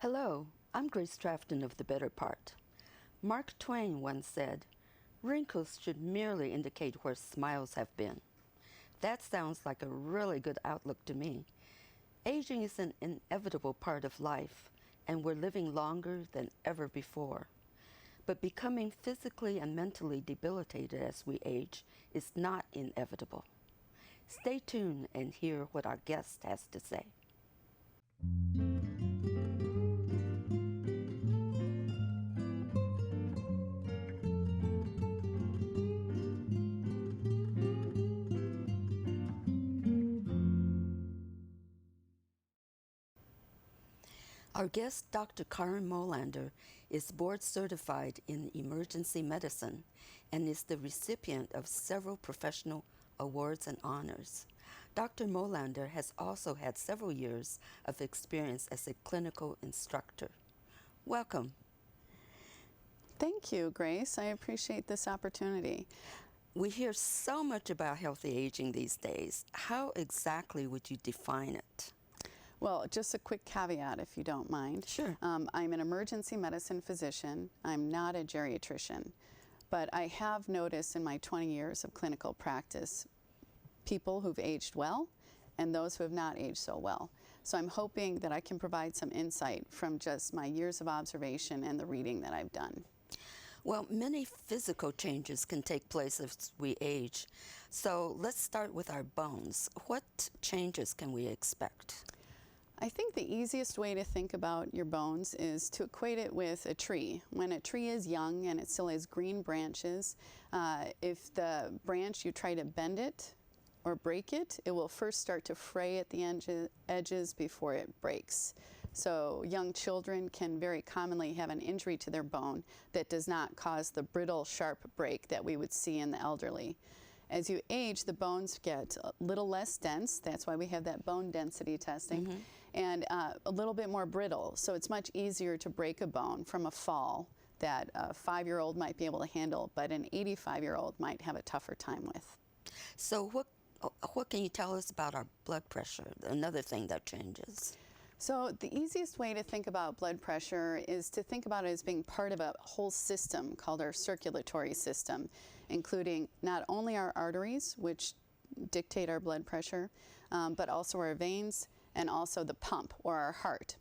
Hello, I'm Grace Trafton of The Better Part. Mark Twain once said, "Wrinkles should merely indicate where smiles have been." That sounds like a really good outlook to me. Aging is an inevitable part of life, and we're living longer than ever before. But becoming physically and mentally debilitated as we age is not inevitable. Stay tuned and hear what our guest has to say. Our guest, Dr. Karen Mollander, is board certified in emergency medicine and is the recipient of several professional awards and honors. Dr. Mollander has also had several years of experience as a clinical instructor. Welcome. Thank you, Grace. I appreciate this opportunity. We hear so much about healthy aging these days. How exactly would you define it? Well, just a quick caveat, if you don't mind. Sure. I'm an emergency medicine physician. I'm not a geriatrician. But I have noticed in my 20 years of clinical practice people who've aged well and those who have not aged so well. So I'm hoping that I can provide some insight from just my years of observation and the reading that I've done. Well, many physical changes can take place as we age. So let's start with our bones. What changes can we expect? I think the easiest way to think about your bones is to equate it with a tree. When a tree is young and it still has green branches, if the branch you try to bend it or break it, it will first start to fray at the edges before it breaks. So young children can very commonly have an injury to their bone that does not cause the brittle, sharp break that we would see in the elderly. As you age, the bones get a little less dense. That's why we have that bone density testing, and a little bit more brittle. So it's much easier to break a bone from a fall that a 5-year-old might be able to handle, but an 85-year-old might have a tougher time with. So what can you tell us about our blood pressure, another thing that changes? So the easiest way to think about blood pressure is to think about it as being part of a whole system called our circulatory system, including not only our arteries, which dictate our blood pressure, but also our veins and also the pump, or our heart.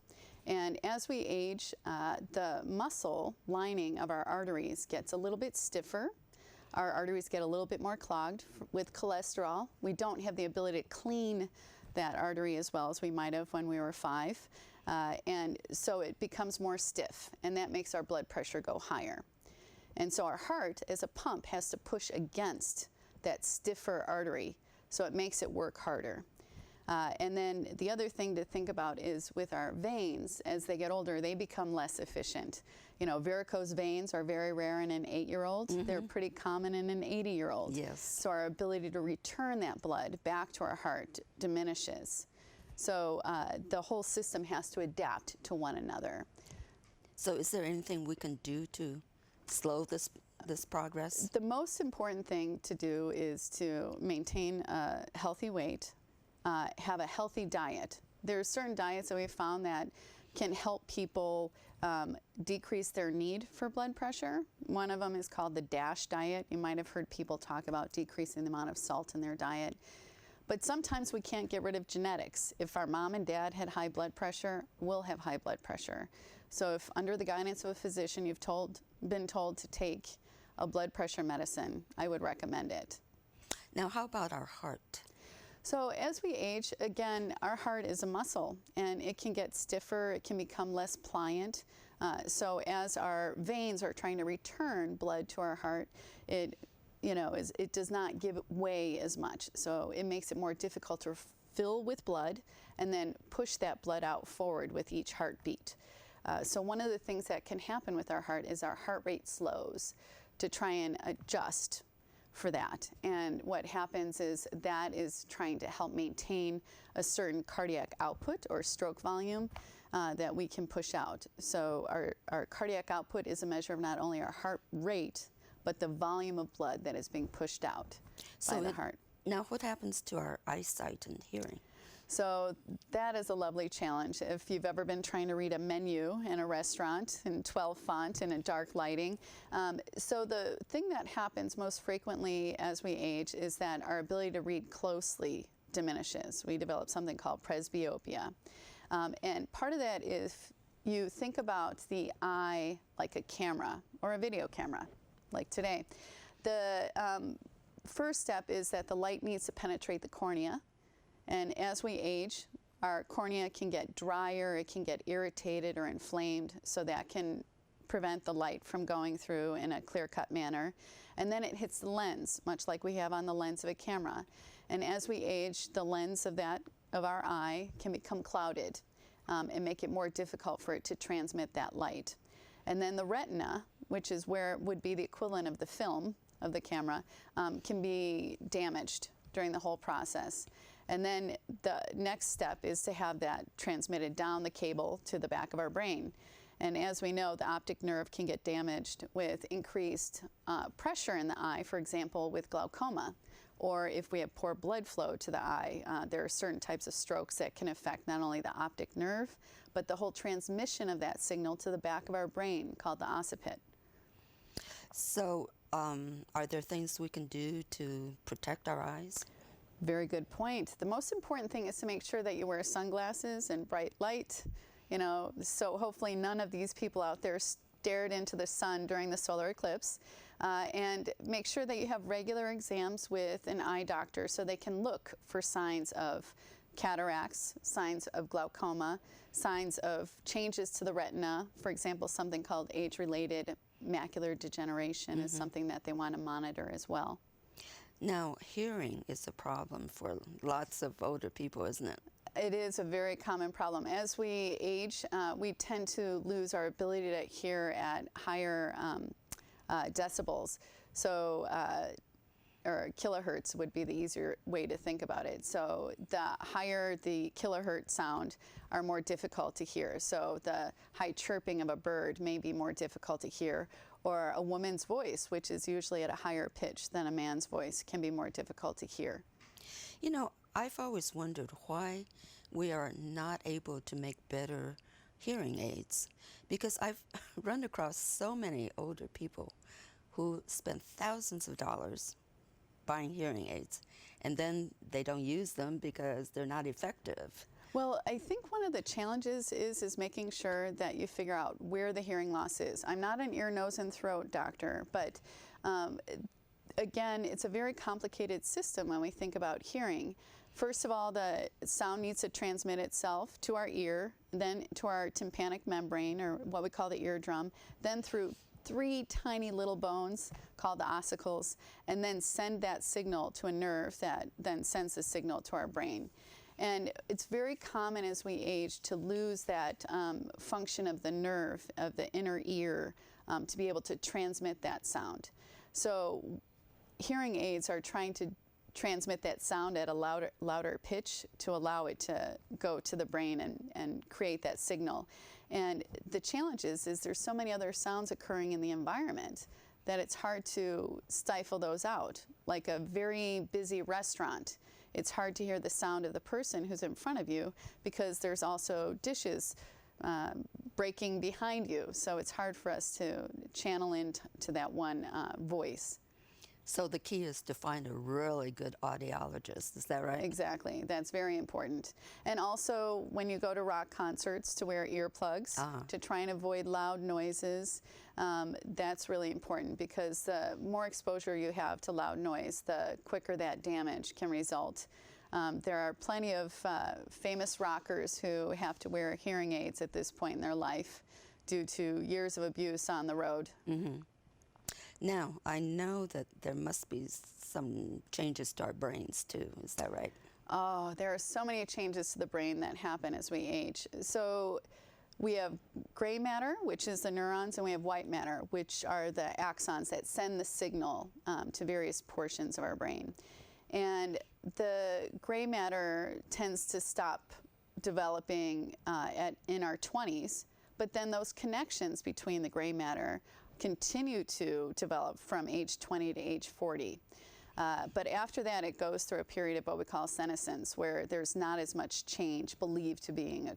And as we age, the muscle lining of our arteries gets a little bit stiffer. Our arteries get a little bit more clogged with cholesterol. We don't have the ability to clean that artery as well as we might have when we were 5. And so it becomes more stiff, and that makes our blood pressure go higher. And so our heart, as a pump, has to push against that stiffer artery, so it makes it work harder. And then the other thing to think about is with our veins, as they get older, they become less efficient. You know, varicose veins are very rare in an 8-year-old. They're pretty common in an 80-year-old. Yes. So our ability to return that blood back to our heart diminishes. So the whole system has to adapt to one another. So is there anything we can do to slow this progress? The most important thing to do is to maintain a healthy weight, have a healthy diet. There are certain diets that we've found that can help people decrease their need for blood pressure. One of them is called the DASH diet. You might have heard people talk about decreasing the amount of salt in their diet. But sometimes we can't get rid of genetics. If our mom and dad had high blood pressure, we'll have high blood pressure. So if under the guidance of a physician you've been told to take a blood pressure medicine, I would recommend it. Now, how about our heart? So as we age, again, our heart is a muscle, and it can get stiffer, it can become less pliant. So as our veins are trying to return blood to our heart, it does not give way as much. So it makes it more difficult to fill with blood and then push that blood out forward with each heartbeat. So one of the things that can happen with our heart is our heart rate slows to try and adjust for that. And what happens is that is trying to help maintain a certain cardiac output or stroke volume that we can push out. So our cardiac output is a measure of not only our heart rate, but the volume of blood that is being pushed out by the heart. Now, what happens to our eyesight and hearing? So that is a lovely challenge. If you've ever been trying to read a menu in a restaurant in 12 font in a dark lighting. So the thing that happens most frequently as we age is that our ability to read closely diminishes. We develop something called presbyopia. And part of that is you think about the eye like a camera or a video camera, like today. The first step is that the light needs to penetrate the cornea. And as we age, our cornea can get drier, it can get irritated or inflamed, so that can prevent the light from going through in a clear-cut manner. And then it hits the lens, much like we have on the lens of a camera. And as we age, the lens of our eye can become clouded and make it more difficult for it to transmit that light. And then the retina, which is where it would be the equivalent of the film of the camera, can be damaged during the whole process. And then the next step is to have that transmitted down the cable to the back of our brain. And as we know, the optic nerve can get damaged with increased pressure in the eye, for example, with glaucoma. Or if we have poor blood flow to the eye, there are certain types of strokes that can affect not only the optic nerve, but the whole transmission of that signal to the back of our brain, called the occiput. So are there things we can do to protect our eyes? Very good point. The most important thing is to make sure that you wear sunglasses and bright light, so hopefully none of these people out there stared into the sun during the solar eclipse. And make sure that you have regular exams with an eye doctor so they can look for signs of cataracts, signs of glaucoma, signs of changes to the retina. For example, something called age-related macular degeneration is something that they want to monitor as well. Now, hearing is a problem for lots of older people, isn't it? It is a very common problem. As we age, we tend to lose our ability to hear at higher decibels. So, or kilohertz would be the easier way to think about it. So the higher the kilohertz sound are more difficult to hear. So the high chirping of a bird may be more difficult to hear, or a woman's voice, which is usually at a higher pitch than a man's voice, can be more difficult to hear. You know, I've always wondered why we are not able to make better hearing aids, because I've run across so many older people who spend thousands of dollars buying hearing aids, and then they don't use them because they're not effective. Well, I think one of the challenges is making sure that you figure out where the hearing loss is. I'm not an ear, nose, and throat doctor, but again, it's a very complicated system when we think about hearing. First of all, the sound needs to transmit itself to our ear, then to our tympanic membrane, or what we call the eardrum, then through 3 tiny little bones called the ossicles, and then send that signal to a nerve that then sends the signal to our brain. And it's very common as we age to lose that function of the nerve of the inner ear to be able to transmit that sound. So hearing aids are trying to transmit that sound at a louder pitch to allow it to go to the brain and create that signal. And the challenge is there's so many other sounds occurring in the environment that it's hard to stifle those out. Like a very busy restaurant, it's hard to hear the sound of the person who's in front of you because there's also dishes breaking behind you. So it's hard for us to channel into that one voice. So the key is to find a really good audiologist, is that right? Exactly, that's very important. And also when you go to rock concerts, to wear earplugs, to try and avoid loud noises. That's really important because the more exposure you have to loud noise, the quicker that damage can result. There are plenty of famous rockers who have to wear hearing aids at this point in their life due to years of abuse on the road. Mm-hmm. Now, I know that there must be some changes to our brains too, is that right? Oh, there are so many changes to the brain that happen as we age. So we have gray matter, which is the neurons, and we have white matter, which are the axons that send the signal to various portions of our brain. And the gray matter tends to stop developing in our 20s, but then those connections between the gray matter continue to develop from age 20 to age 40. But after that, it goes through a period of what we call senescence, where there's not as much change believed to being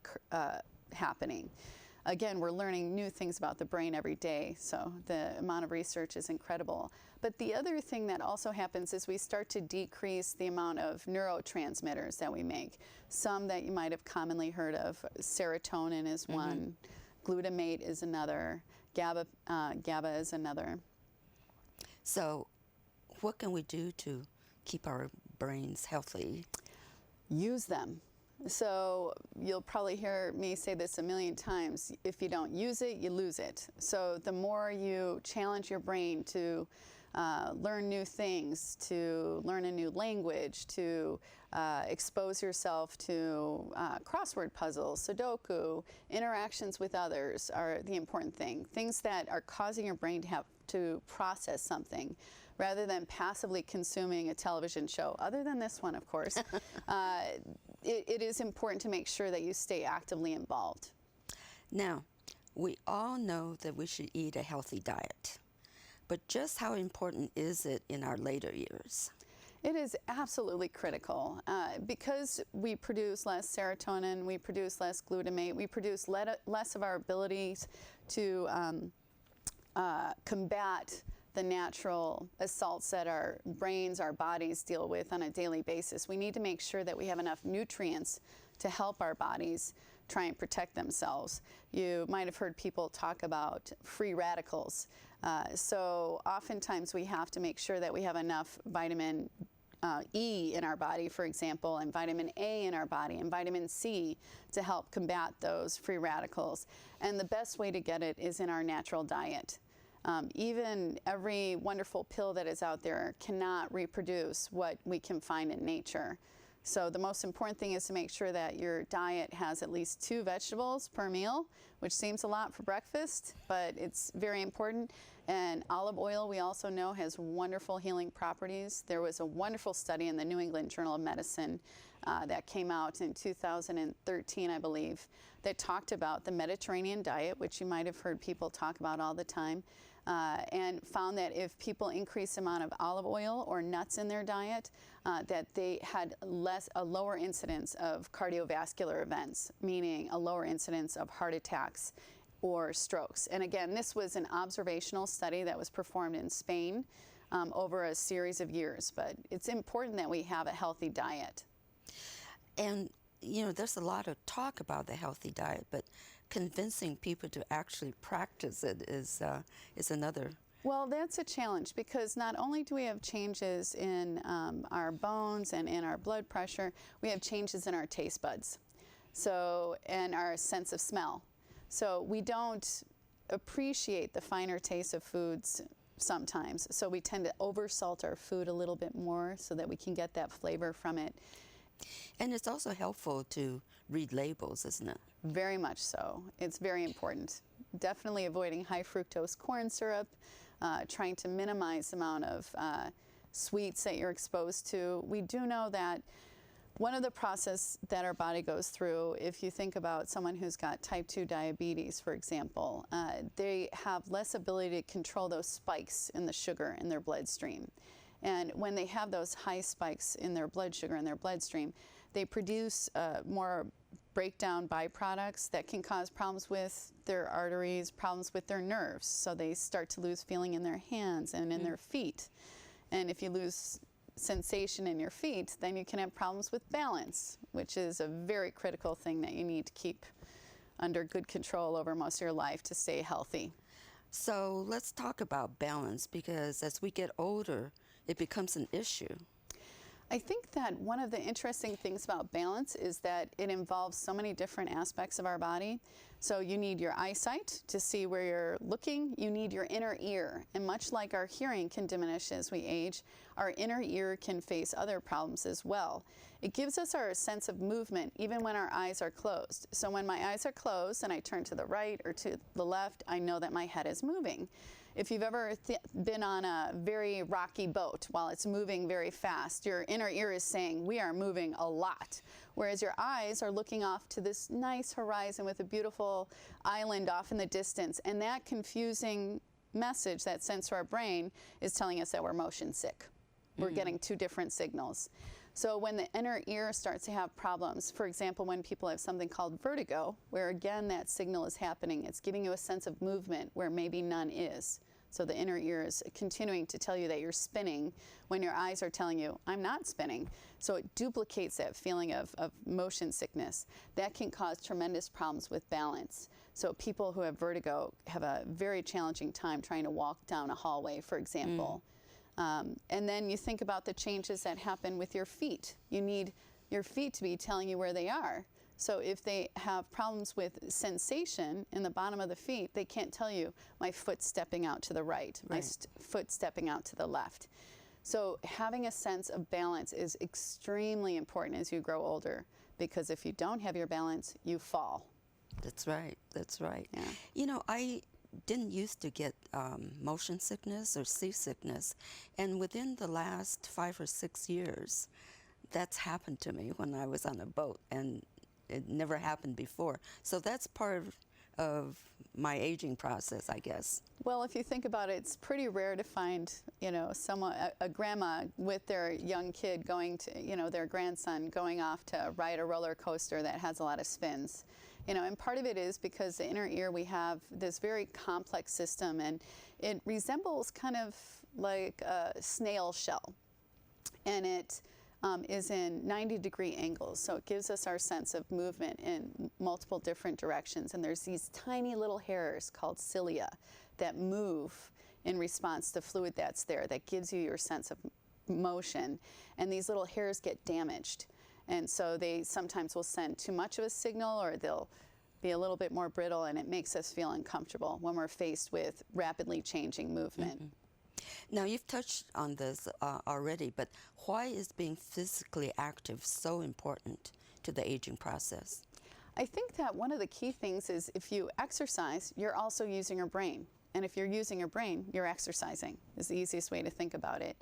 happening. Again, we're learning new things about the brain every day, so the amount of research is incredible. But the other thing that also happens is we start to decrease the amount of neurotransmitters that we make. Some that you might have commonly heard of, serotonin is one, glutamate is another, GABA is another. So what can we do to keep our brains healthy? Use them. So you'll probably hear me say this a million times. If you don't use it, you lose it. So the more you challenge your brain to learn new things, to learn a new language, to expose yourself to crossword puzzles, Sudoku, interactions with others are the important thing. Things that are causing your brain to have to process something, rather than passively consuming a television show, other than this one, of course. It is important to make sure that you stay actively involved. Now, we all know that we should eat a healthy diet, but just how important is it in our later years? It is absolutely critical because we produce less serotonin, we produce less glutamate, we produce less of our abilities to combat the natural assaults that our brains, our bodies deal with on a daily basis. We need to make sure that we have enough nutrients to help our bodies try and protect themselves. You might have heard people talk about free radicals. So oftentimes we have to make sure that we have enough vitamin E in our body, for example, and vitamin A in our body, and vitamin C to help combat those free radicals. And the best way to get it is in our natural diet. Even every wonderful pill that is out there cannot reproduce what we can find in nature. So the most important thing is to make sure that your diet has at least 2 vegetables per meal, which seems a lot for breakfast, but it's very important. And olive oil, we also know, has wonderful healing properties. There was a wonderful study in the New England Journal of Medicine that came out in 2013, I believe, that talked about the Mediterranean diet, which you might have heard people talk about all the time, and found that if people increase the amount of olive oil or nuts in their diet, that they had a lower incidence of cardiovascular events, meaning a lower incidence of heart attacks or strokes. And again, this was an observational study that was performed in Spain over a series of years, but it's important that we have a healthy diet. And, you know, there's a lot of talk about the healthy diet, but convincing people to actually practice it is another. Well, that's a challenge because not only do we have changes in our bones and in our blood pressure, we have changes in our taste buds, and our sense of smell. So we don't appreciate the finer taste of foods sometimes. So we tend to oversalt our food a little bit more so that we can get that flavor from it. And it's also helpful to read labels, isn't it? Very much so. It's very important. Definitely avoiding high fructose corn syrup, trying to minimize the amount of sweets that you're exposed to. We do know that one of the processes that our body goes through, if you think about someone who's got type 2 diabetes, for example, they have less ability to control those spikes in the sugar in their bloodstream. And when they have those high spikes in their blood sugar in their bloodstream, they produce more breakdown byproducts that can cause problems with their arteries, problems with their nerves. So they start to lose feeling in their hands and in their feet. And if you lose sensation in your feet, then you can have problems with balance, which is a very critical thing that you need to keep under good control over most of your life to stay healthy. So let's talk about balance, because as we get older, it becomes an issue. I think that one of the interesting things about balance is that it involves so many different aspects of our body. So you need your eyesight to see where you're looking. You need your inner ear. And much like our hearing can diminish as we age, our inner ear can face other problems as well. It gives us our sense of movement even when our eyes are closed. So when my eyes are closed and I turn to the right or to the left, I know that my head is moving. If you've ever been on a very rocky boat while it's moving very fast, your inner ear is saying, we are moving a lot. Whereas your eyes are looking off to this nice horizon with a beautiful island off in the distance. And that confusing message that sends to our brain is telling us that we're motion sick. We're getting two different signals. So when the inner ear starts to have problems, for example, when people have something called vertigo, where again that signal is happening, it's giving you a sense of movement where maybe none is. So the inner ear is continuing to tell you that you're spinning when your eyes are telling you, I'm not spinning. So it duplicates that feeling of motion sickness. That can cause tremendous problems with balance. So people who have vertigo have a very challenging time trying to walk down a hallway, for example. And then you think about the changes that happen with your feet. You need your feet to be telling you where they are. So if they have problems with sensation in the bottom of the feet, they can't tell you, my foot's stepping out to the right, my foot stepping out to the left. So having a sense of balance is extremely important as you grow older, because if you don't have your balance, you fall. That's right. That's right. Yeah. You know, I didn't used to get motion sickness or seasickness, and within the last 5 or 6 years, that's happened to me when I was on a boat, and it never happened before. So that's part of my aging process, I guess. Well, if you think about it, it's pretty rare to find, you know, someone, a grandma with their young kid going to, you know, their grandson going off to ride a roller coaster that has a lot of spins. You know, and part of it is because the inner ear, we have this very complex system, and it resembles kind of like a snail shell. And it is in 90-degree angles, so it gives us our sense of movement in multiple different directions. And there's these tiny little hairs called cilia that move in response to fluid that's there, that gives you your sense of motion. And these little hairs get damaged. And so they sometimes will send too much of a signal, or they'll be a little bit more brittle, and it makes us feel uncomfortable when we're faced with rapidly changing movement. Now, you've touched on this already, but why is being physically active so important to the aging process? I think that one of the key things is if you exercise, you're also using your brain. And if you're using your brain, you're exercising, is the easiest way to think about it.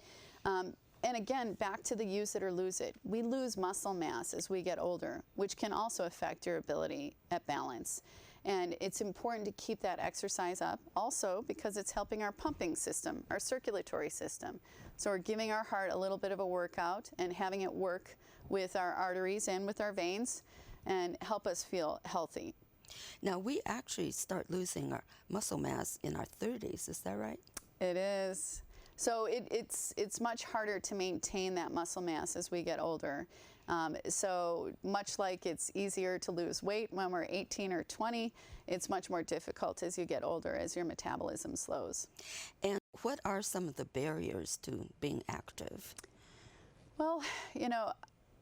And again, back to the use it or lose it. We lose muscle mass as we get older, which can also affect your ability at balance. And it's important to keep that exercise up also because it's helping our pumping system, our circulatory system. So we're giving our heart a little bit of a workout and having it work with our arteries and with our veins and help us feel healthy. Now, we actually start losing our muscle mass in our 30s, is that right? It is. So it's much harder to maintain that muscle mass as we get older. So much like it's easier to lose weight when we're 18 or 20, it's much more difficult as you get older, as your metabolism slows. And what are some of the barriers to being active? Well, you know,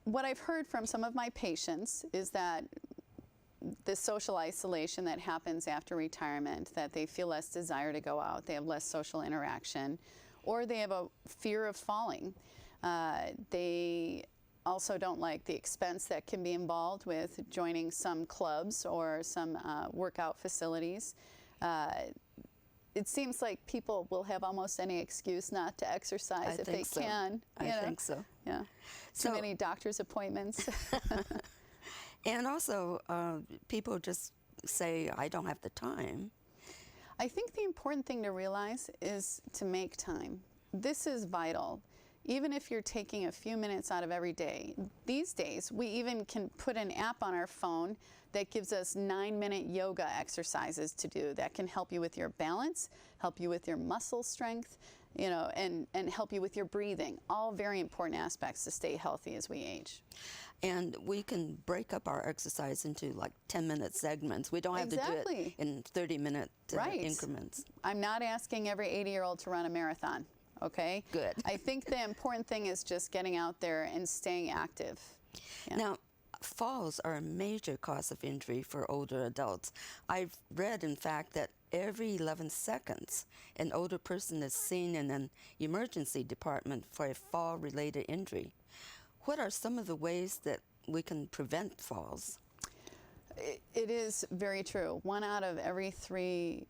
what I've heard from some of my patients is that the social isolation that happens after retirement, that they feel less desire to go out, they have less social interaction, or they have a fear of falling. They also don't like the expense that can be involved with joining some clubs or some workout facilities. It seems like people will have almost any excuse not to exercise if they can. I think so. Yeah. So, too many doctor's appointments. And also, people just say, I don't have the time. I think the important thing to realize is to make time. This is vital. Even if you're taking a few minutes out of every day. These days, we even can put an app on our phone that gives us 9-minute yoga exercises to do that can help you with your balance, help you with your muscle strength, you know, and help you with your breathing. All very important aspects to stay healthy as we age. And we can break up our exercise into like 10-minute segments. We don't have to do it in 30-minute increments. I'm not asking every 80-year-old to run a marathon, okay? Good. I think the important thing is just getting out there and staying active. Yeah. Now, falls are a major cause of injury for older adults. I've read, in fact, that every 11 seconds, an older person is seen in an emergency department for a fall-related injury. What are some of the ways that we can prevent falls? It is very true. 1 out of every 3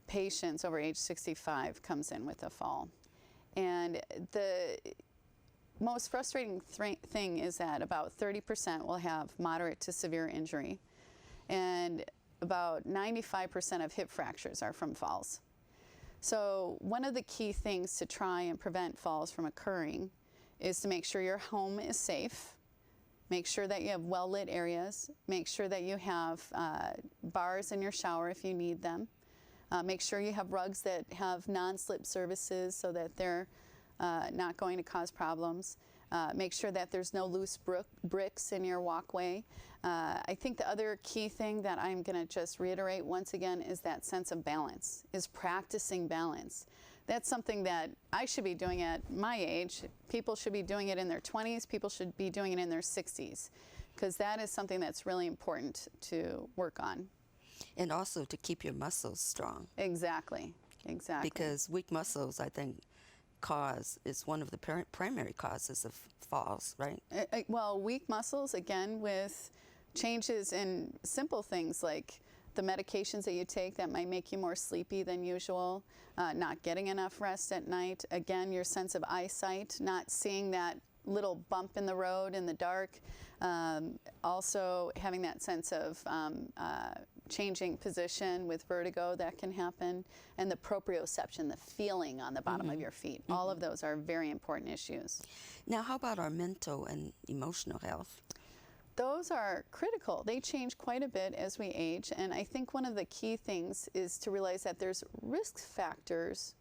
patients over age 65 comes in with a fall. And the most frustrating thing is that about 30% will have moderate to severe injury, and about 95% of hip fractures are from falls. So one of the key things to try and prevent falls from occurring is to make sure your home is safe, make sure that you have well-lit areas, make sure that you have bars in your shower if you need them, make sure you have rugs that have non-slip surfaces so that they're not going to cause problems. Make sure that there's no loose bricks in your walkway. I think the other key thing that I'm going to just reiterate once again is that sense of balance, is practicing balance. That's something that I should be doing at my age. People should be doing it in their 20s. People should be doing it in their 60s, because that is something that's really important to work on. And also to keep your muscles strong. Exactly, exactly. Because weak muscles, I think, is one of the primary causes of falls, right? Well, weak muscles, again, with changes in simple things like the medications that you take that might make you more sleepy than usual, not getting enough rest at night, again, your sense of eyesight, not seeing that little bump in the road in the dark, also having that sense of changing position with vertigo that can happen, and the proprioception, the feeling on the bottom of your feet. All of those are very important issues. Now, how about our mental and emotional health? Those are critical. They change quite a bit as we age, and I think one of the key things is to realize that there's risk factors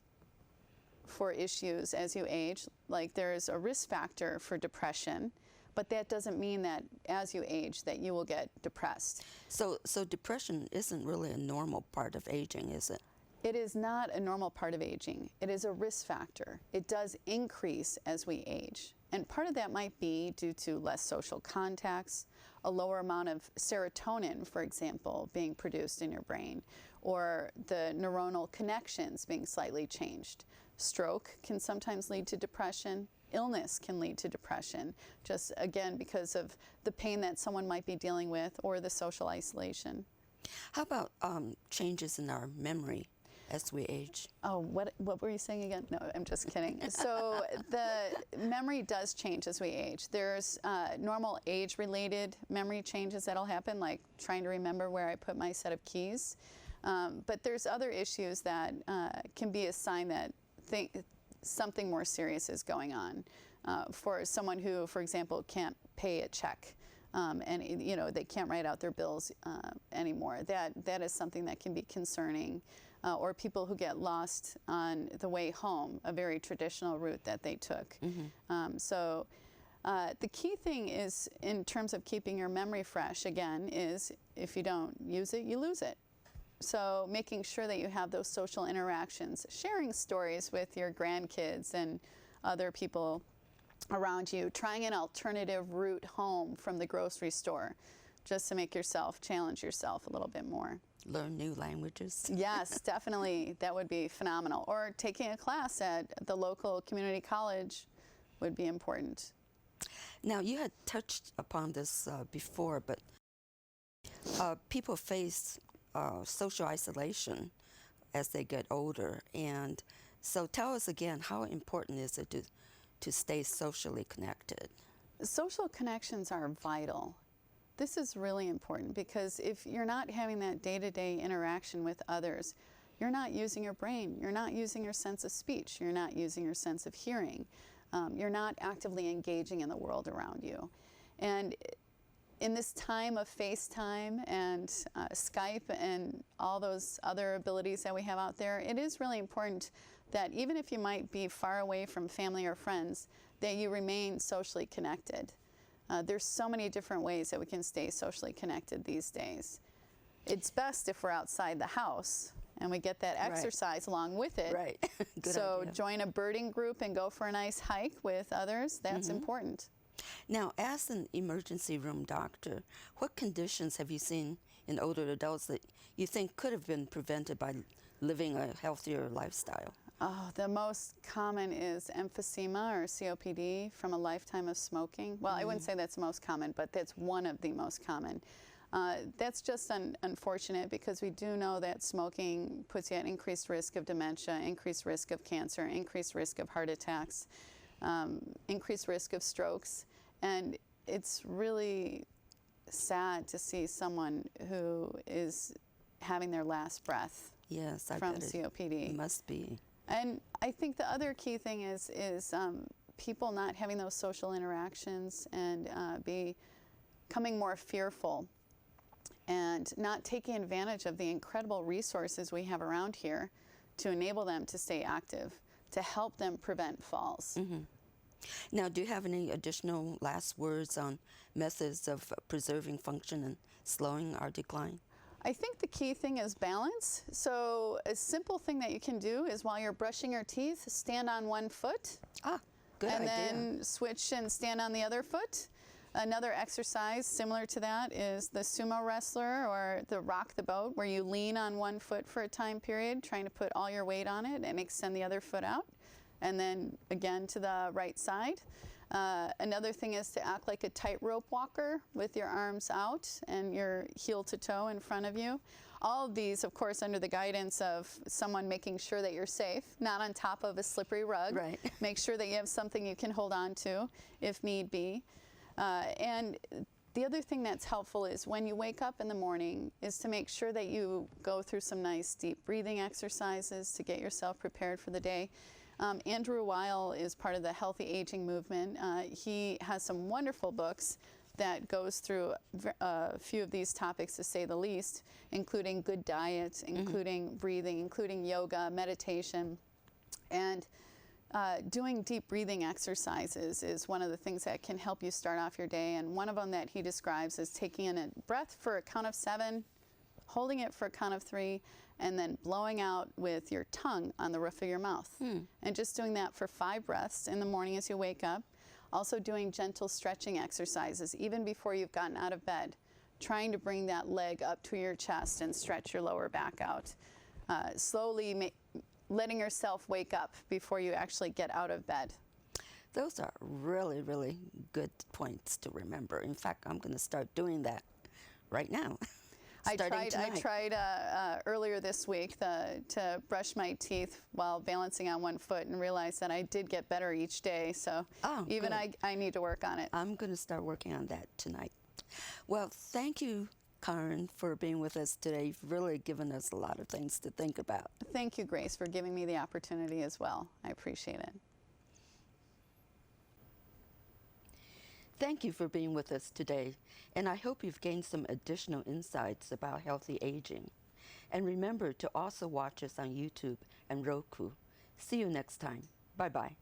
for issues as you age. Like there's a risk factor for depression, but that doesn't mean that as you age that you will get depressed. So depression isn't really a normal part of aging, is it? It is not a normal part of aging. It is a risk factor. It does increase as we age. And part of that might be due to less social contacts, a lower amount of serotonin, for example, being produced in your brain, or the neuronal connections being slightly changed. Stroke can sometimes lead to depression. Illness can lead to depression, just again because of the pain that someone might be dealing with or the social isolation. How about changes in our memory as we age? Oh, what were you saying again? No, I'm just kidding. So the memory does change as we age. There's normal age-related memory changes that'll happen, like trying to remember where I put my set of keys. But there's other issues that can be a sign that something more serious is going on. For someone who, for example, can't pay a check and they can't write out their bills anymore. That is something that can be concerning. Or people who get lost on the way home, a very traditional route that they took. So the key thing is, in terms of keeping your memory fresh, again, is if you don't use it, you lose it. So making sure that you have those social interactions, sharing stories with your grandkids and other people around you, trying an alternative route home from the grocery store, just to make yourself, challenge yourself a little bit more. Learn new languages. Yes, definitely. That would be phenomenal. Or taking a class at the local community college would be important. Now, you had touched upon this before, but people face social isolation as they get older. And so tell us again, how important is it to stay socially connected? Social connections are vital. This is really important because if you're not having that day-to-day interaction with others, you're not using your brain, you're not using your sense of speech, you're not using your sense of hearing, you're not actively engaging in the world around you. And in this time of FaceTime and Skype and all those other abilities that we have out there, it is really important that even if you might be far away from family or friends, that you remain socially connected. There's so many different ways that we can stay socially connected these days. It's best if we're outside the house and we get that exercise along with it. Right. Good so idea. Join a birding group and go for a nice hike with others. That's important. Now, as an emergency room doctor, what conditions have you seen in older adults that you think could have been prevented by living a healthier lifestyle? Oh, the most common is emphysema or COPD from a lifetime of smoking. Well, I wouldn't say that's the most common, but that's one of the most common. That's just unfortunate because we do know that smoking puts you at increased risk of dementia, increased risk of cancer, increased risk of heart attacks, increased risk of strokes. And it's really sad to see someone who is having their last breath Yes, I from bet it COPD. must be. And I think the other key thing is people not having those social interactions and becoming more fearful and not taking advantage of the incredible resources we have around here to enable them to stay active, to help them prevent falls. Now, do you have any additional last words on methods of preserving function and slowing our decline? I think the key thing is balance. So a simple thing that you can do is while you're brushing your teeth, stand on one foot. Good and idea. then switch and stand on the other foot. Another exercise similar to that is the sumo wrestler or the rock the boat, where you lean on one foot for a time period, trying to put all your weight on it and extend the other foot out. And then again to the right side. Another thing is to act like a tightrope walker with your arms out and your heel to toe in front of you. All of these, of course, under the guidance of someone making sure that you're safe, not on top of a slippery rug. Right. Make sure that you have something you can hold on to if need be. And the other thing that's helpful is when you wake up in the morning is to make sure that you go through some nice deep breathing exercises to get yourself prepared for the day. Andrew Weil is part of the healthy aging movement. He has some wonderful books that goes through a few of these topics, to say the least, including good diet, including breathing, including yoga, meditation. And doing deep breathing exercises is one of the things that can help you start off your day. And one of them that he describes is taking in a breath for a count of 7, holding it for a count of 3, and then blowing out with your tongue on the roof of your mouth. And just doing that for 5 breaths in the morning as you wake up. Also doing gentle stretching exercises even before you've gotten out of bed, trying to bring that leg up to your chest and stretch your lower back out. Slowly letting yourself wake up before you actually get out of bed. Those are really, really good points to remember. In fact, I'm going to start doing that right now. I tonight. tried earlier this week to brush my teeth while balancing on one foot and realized that I did get better each day. So even I need to work on it. I'm going to start working on that tonight. Well, thank you, Karen, for being with us today. You've really given us a lot of things to think about. Thank you, Grace, for giving me the opportunity as well. I appreciate it. Thank you for being with us today, and I hope you've gained some additional insights about healthy aging. And remember to also watch us on YouTube and Roku. See you next time. Bye-bye.